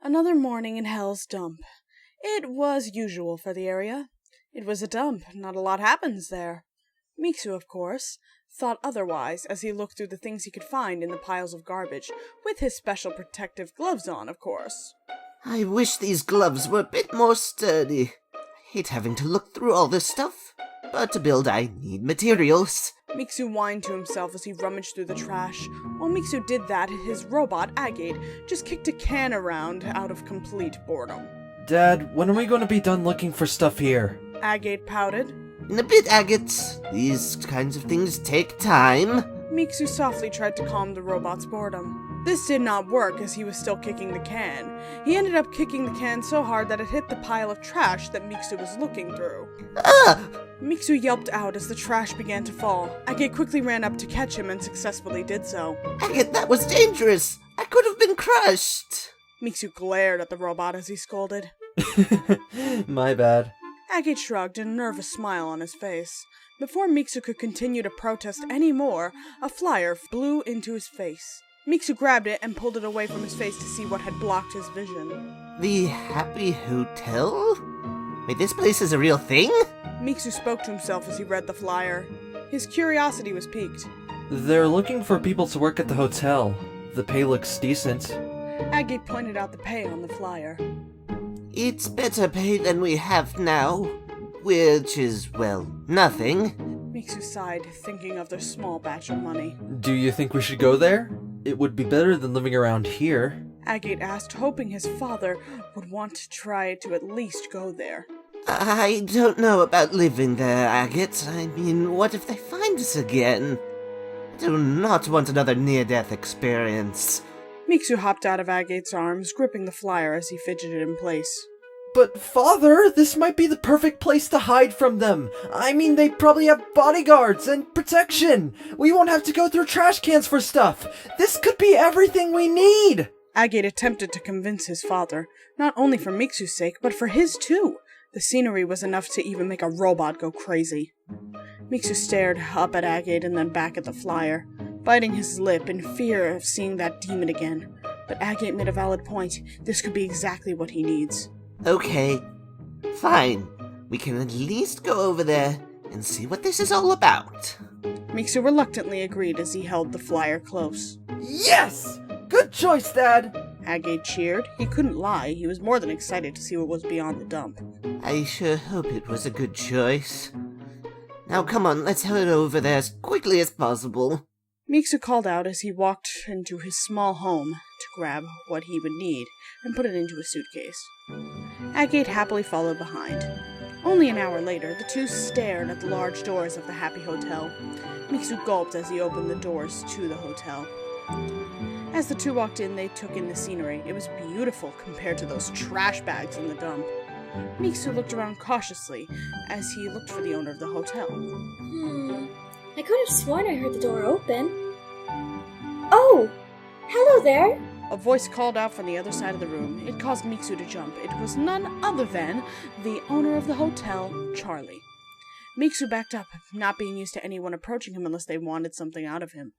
Another morning in Hell's Dump. It was usual for the area. It was a dump, not a lot happens there. Mixu, of course, thought otherwise as he looked through the things he could find in the piles of garbage, with his special protective gloves on, of course. I wish these gloves were a bit more sturdy. I hate having to look through all this stuff, but to build I need materials. Mixu whined to himself as he rummaged through the trash. While Mixu did that, his robot, Agate, just kicked a can around out of complete boredom. Dad, when are we going to be done looking for stuff here? Agate pouted. In a bit, Agate. These kinds of things take time. Mixu softly tried to calm the robot's boredom. This did not work as he was still kicking the can. He ended up kicking the can so hard that it hit the pile of trash that Mixu was looking through. Ah! Mixu yelped out as the trash began to fall. Agate quickly ran up to catch him and successfully did so. Agate, that was dangerous. I could have been crushed. Mixu glared at the robot as he scolded. My bad. Agate shrugged, a nervous smile on his face. Before Mixu could continue to protest any more, a flier blew into his face. Mixu grabbed it and pulled it away from his face to see what had blocked his vision. The Happy Hotel? Wait, this place is a real thing? Mixu spoke to himself as he read the flyer. His curiosity was piqued. They're looking for people to work at the hotel. The pay looks decent. Agate pointed out the pay on the flyer. It's better pay than we have now, which is, well, nothing. Mixu sighed, thinking of their small batch of money. Do you think we should go there? It would be better than living around here. Agate asked, hoping his father would want to try to at least go there. I don't know about living there, Agate. I mean, what if they find us again? I do not want another near-death experience. Mixu hopped out of Agate's arms, gripping the flyer as he fidgeted in place. But father, this might be the perfect place to hide from them. I mean, they probably have bodyguards and protection. We won't have to go through trash cans for stuff. This could be everything we need. Agate attempted to convince his father, not only for Mixu's sake, but for his too. The scenery was enough to even make a robot go crazy. Mixu stared up at Agate and then back at the flyer, biting his lip in fear of seeing that demon again. But Agate made a valid point. This could be exactly what he needs. Okay, fine. We can at least go over there and see what this is all about. Mixu reluctantly agreed as he held the flyer close. Yes! Good choice, Dad! Agate cheered. He couldn't lie. He was more than excited to see what was beyond the dump. I sure hope it was a good choice. Now come on, let's head over there as quickly as possible. Mixu called out as he walked into his small home to grab what he would need and put it into a suitcase. Agate happily followed behind. Only an hour later, the two stared at the large doors of the Happy Hotel. Mixu gulped as he opened the doors to the hotel. As the two walked in, they took in the scenery. It was beautiful compared to those trash bags in the dump. Mixu looked around cautiously as he looked for the owner of the hotel. I could have sworn I heard the door open. Oh! Hello there! A voice called out from the other side of the room. It caused Mixu to jump. It was none other than the owner of the hotel, Charlie. Mixu backed up, not being used to anyone approaching him unless they wanted something out of him.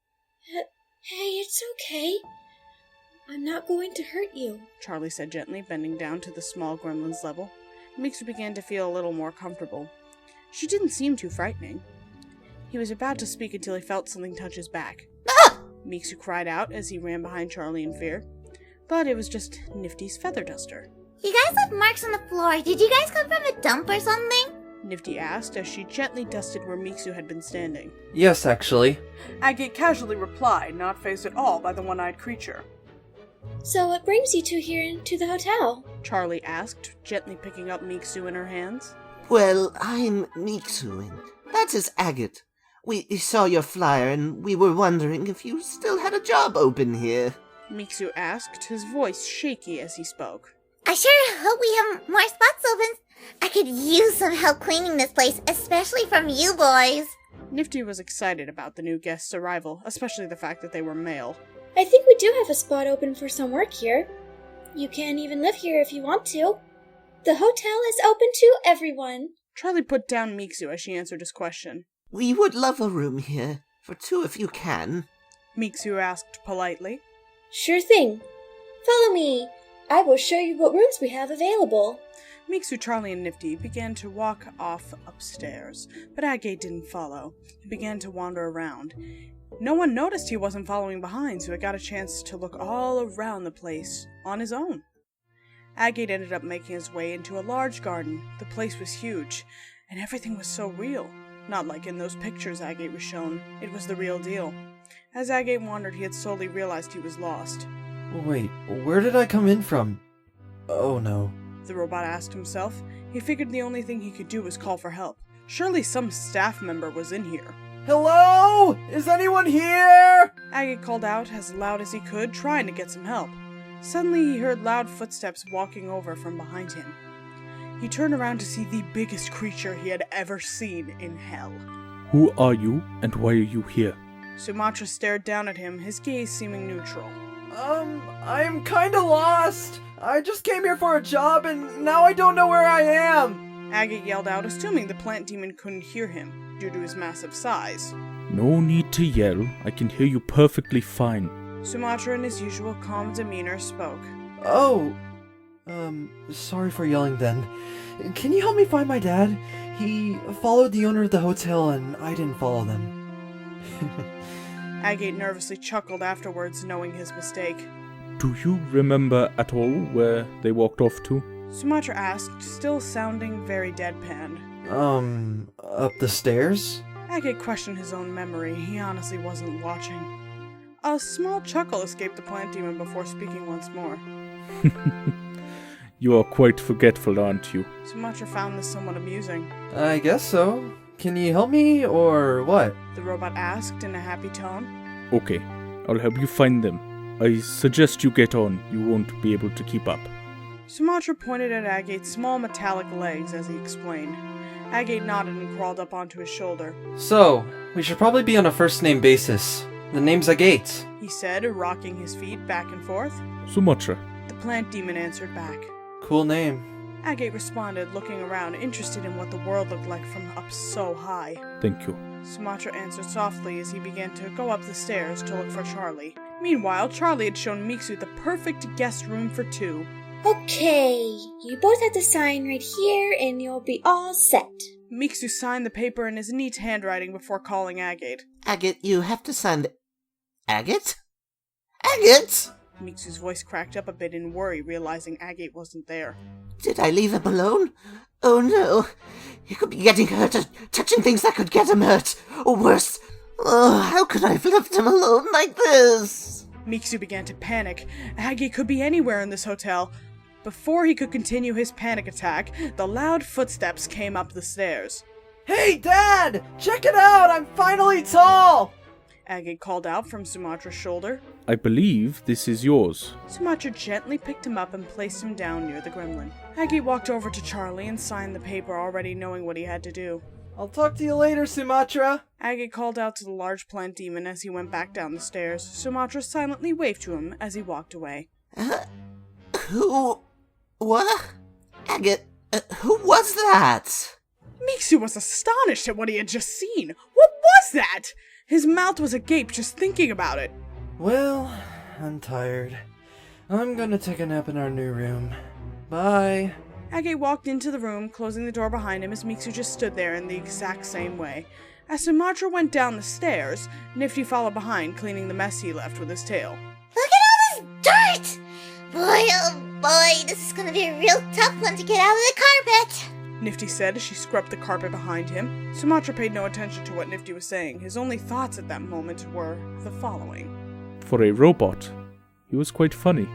Hey, it's okay. I'm not going to hurt you, Charlie said gently, bending down to the small gremlin's level. Mixu began to feel a little more comfortable. She didn't seem too frightening. He was about to speak until he felt something touch his back. Ah! Mixu cried out as he ran behind Charlie in fear. But it was just Nifty's feather duster. You guys left marks on the floor. Did you guys come from a dump or something? Nifty asked as she gently dusted where Mixu had been standing. Yes, actually. Agate casually replied, not fazed at all by the one-eyed creature. So what brings you two here into the hotel? Charlie asked, gently picking up Mixu in her hands. Well, I'm Mixu, and that is Agate. We saw your flyer, and we were wondering if you still had a job open here. Mixu asked, his voice shaky as he spoke. I sure hope we have more spots open. I could use some help cleaning this place, especially from you boys. Nifty was excited about the new guest's arrival, especially the fact that they were male. I think we do have a spot open for some work here. You can even live here if you want to. The hotel is open to everyone. Charlie put down Mixu as she answered his question. We would love a room here, for two if you can. Mixu asked politely. Sure thing. Follow me. I will show you what rooms we have available. Mixu, Charlie, and Nifty began to walk off upstairs, but Agate didn't follow. He began to wander around. No one noticed he wasn't following behind, so he got a chance to look all around the place on his own. Agate ended up making his way into a large garden. The place was huge, and everything was so real. Not like in those pictures Agate was shown. It was the real deal. As Agate wandered, he had slowly realized he was lost. Wait, where did I come in from? Oh no. The robot asked himself. He figured the only thing he could do was call for help. Surely some staff member was in here. Hello? Is anyone here? Agate called out as loud as he could, trying to get some help. Suddenly he heard loud footsteps walking over from behind him. He turned around to see the biggest creature he had ever seen in hell. Who are you, and why are you here? Sumatra stared down at him, his gaze seeming neutral. I'm kinda lost. I just came here for a job and now I don't know where I am. Agate yelled out, assuming the plant demon couldn't hear him, due to his massive size. No need to yell. I can hear you perfectly fine. Sumatra, in his usual calm demeanor, spoke. Oh, sorry for yelling then. Can you help me find my dad? He followed the owner of the hotel and I didn't follow them. Agate nervously chuckled afterwards, knowing his mistake. Do you remember at all where they walked off to? Sumatra asked, still sounding very deadpan. Up the stairs? Agate questioned his own memory. He honestly wasn't watching. A small chuckle escaped the plant demon before speaking once more. You are quite forgetful, aren't you? Sumatra found this somewhat amusing. I guess so. Can you help me, or what? The robot asked in a happy tone. Okay, I'll help you find them. I suggest you get on. You won't be able to keep up. Sumatra pointed at Agate's small metallic legs as he explained. Agate nodded and crawled up onto his shoulder. So, we should probably be on a first-name basis. The name's Agate, He said, rocking his feet back and forth. Sumatra. The plant demon answered back. Cool name. Agate responded, looking around, interested in what the world looked like from up so high. Thank you. Sumatra answered softly as he began to go up the stairs to look for Charlie. Meanwhile, Charlie had shown Mixu the perfect guest room for two. Okay, you both have to sign right here and you'll be all set. Mixu signed the paper in his neat handwriting before calling Agate. Agate, you have to sign the... Agate? Agate! Mixu's voice cracked up a bit in worry, realizing Agate wasn't there. Did I leave him alone? Oh no. He could be getting hurt or touching things that could get him hurt. Or worse. Oh, how could I have left him alone like this? Mixu began to panic. Agate could be anywhere in this hotel. Before he could continue his panic attack, the loud footsteps came up the stairs. Hey, Dad! Check it out! I'm finally tall! Agate called out from Sumatra's shoulder. I believe this is yours. Sumatra gently picked him up and placed him down near the gremlin. Agate walked over to Charlie and signed the paper, already knowing what he had to do. I'll talk to you later, Sumatra. Agate called out to the large plant demon as he went back down the stairs. Sumatra silently waved to him as he walked away. Who... What? Agate, who was that? Mixu was astonished at what he had just seen. What was that? His mouth was agape just thinking about it. Well, I'm tired. I'm gonna take a nap in our new room. Bye. Agate walked into the room, closing the door behind him as Mixu just stood there in the exact same way. As Sumatra went down the stairs, Nifty followed behind, cleaning the mess he left with his tail. Look at all this dirt! Boy, oh boy, this is gonna be a real tough one to get out of the carpet. Nifty said as she scrubbed the carpet behind him. Sumatra paid no attention to what Nifty was saying. His only thoughts at that moment were the following. For a robot, he was quite funny.